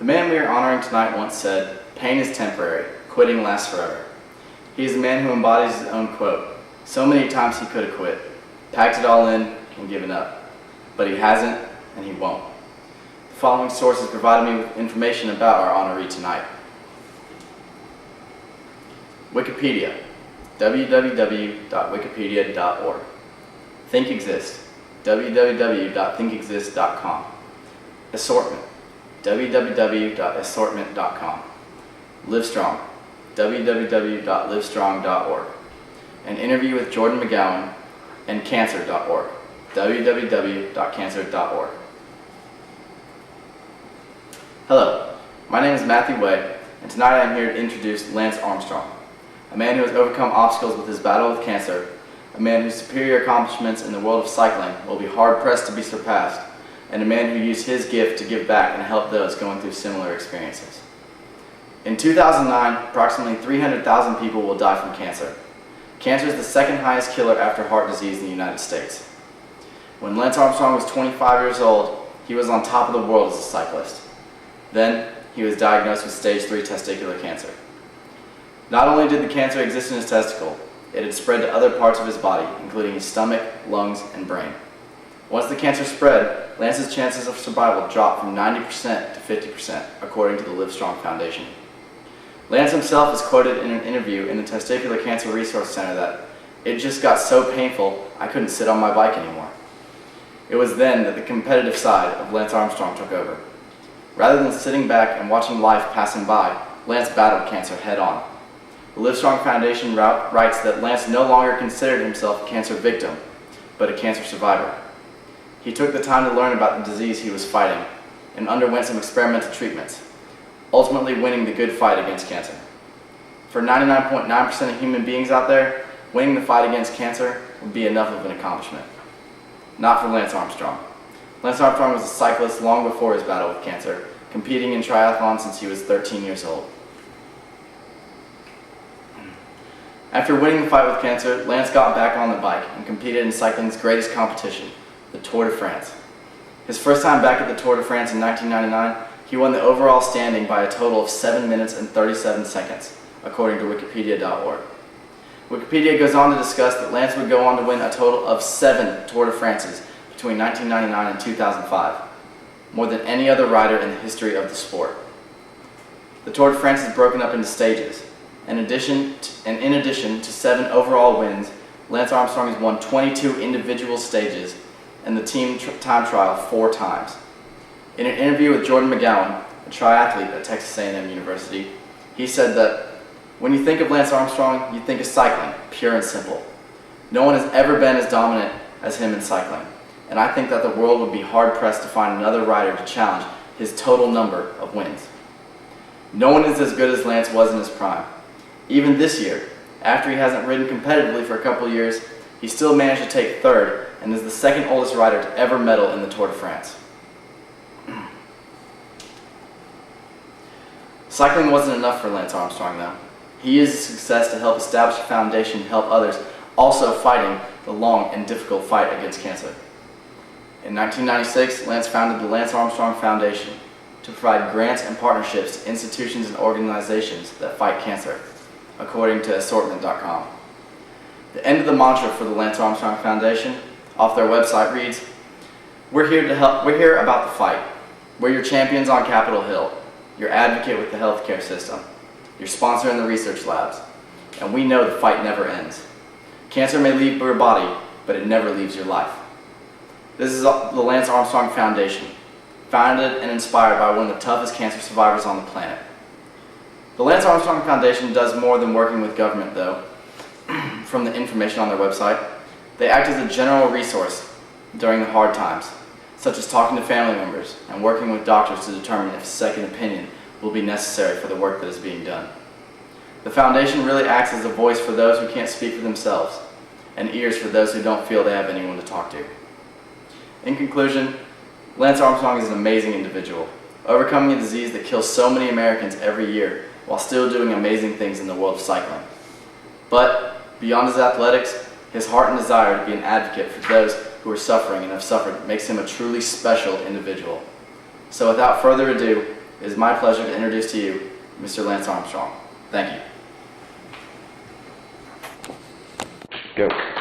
man we are honoring tonight once said, "Pain is temporary, quitting lasts forever." He is a man who embodies his own quote. So many times he could have quit, packed it all in, and given up. But he hasn't, and he won't. The following sources provided me with information about our honoree tonight. Wikipedia, www.wikipedia.org. Think Exist, www.thinkexist.com. Assortment, www.assortment.com. Livestrong, www.livestrong.org. An interview with Jordan McGowan, and cancer.org, www.cancer.org. Hello, my name is Matthew Way, and tonight I am here to introduce Lance Armstrong, a man who has overcome obstacles with his battle with cancer, a man whose superior accomplishments in the world of cycling will be hard-pressed to be surpassed, and a man who used his gift to give back and help those going through similar experiences. In 2009, approximately 300,000 people will die from cancer. Cancer is the second highest killer after heart disease in the United States. When Lance Armstrong was 25 years old, he was on top of the world as a cyclist. Then, he was diagnosed with stage 3 testicular cancer. Not only did the cancer exist in his testicle, it had spread to other parts of his body, including his stomach, lungs, and brain. Once the cancer spread, Lance's chances of survival dropped from 90% to 50%, according to the Livestrong Foundation. Lance himself is quoted in an interview in the Testicular Cancer Resource Center that, "It just got so painful, I couldn't sit on my bike anymore." It was then that the competitive side of Lance Armstrong took over. Rather than sitting back and watching life pass him by, Lance battled cancer head-on. The Livestrong Foundation writes that Lance no longer considered himself a cancer victim, but a cancer survivor. He took the time to learn about the disease he was fighting and underwent some experimental treatments, ultimately winning the good fight against cancer. For 99.9% of human beings out there, winning the fight against cancer would be enough of an accomplishment. Not for Lance Armstrong. Lance Armstrong was a cyclist long before his battle with cancer, competing in triathlons since he was 13 years old. After winning the fight with cancer, Lance got back on the bike and competed in cycling's greatest competition, the Tour de France. His first time back at the Tour de France in 1999, he won the overall standing by a total of 7 minutes and 37 seconds, according to wikipedia.org. Wikipedia goes on to discuss that Lance would go on to win a total of 7 Tour de Frances between 1999 and 2005, more than any other rider in the history of the sport. The Tour de France is broken up into stages. In addition to 7 overall wins, Lance Armstrong has won 22 individual stages and the team time trial 4 times. In an interview with Jordan McGowan, a triathlete at Texas A&M University, he said that, "When you think of Lance Armstrong, you think of cycling, pure and simple. No one has ever been as dominant as him in cycling, and I think that the world would be hard-pressed to find another rider to challenge his total number of wins. No one is as good as Lance was in his prime. Even this year, after he hasn't ridden competitively for a couple of years, he still managed to take 3rd and is the 2nd oldest rider to ever medal in the Tour de France." Cycling wasn't enough for Lance Armstrong, though. He used his success to help establish a foundation to help others also fighting the long and difficult fight against cancer. In 1996, Lance founded the Lance Armstrong Foundation to provide grants and partnerships to institutions and organizations that fight cancer, according to assortment.com. The end of the mantra for the Lance Armstrong Foundation, off their website, reads, "We're here to help. We're here about the fight. We're your champions on Capitol Hill, your advocate with the healthcare system, your sponsor in the research labs, and we know the fight never ends. Cancer may leave your body, but it never leaves your life." This is the Lance Armstrong Foundation, founded and inspired by one of the toughest cancer survivors on the planet. The Lance Armstrong Foundation does more than working with government, though. From the information on their website, they act as a general resource during the hard times, such as talking to family members and working with doctors to determine if a second opinion will be necessary for the work that is being done. The foundation really acts as a voice for those who can't speak for themselves, and ears for those who don't feel they have anyone to talk to. In conclusion, Lance Armstrong is an amazing individual, overcoming a disease that kills so many Americans every year while still doing amazing things in the world of cycling. But beyond his athletics, his heart and desire to be an advocate for those who are suffering and have suffered makes him a truly special individual. So without further ado, it is my pleasure to introduce to you Mr. Lance Armstrong. Thank you. Go.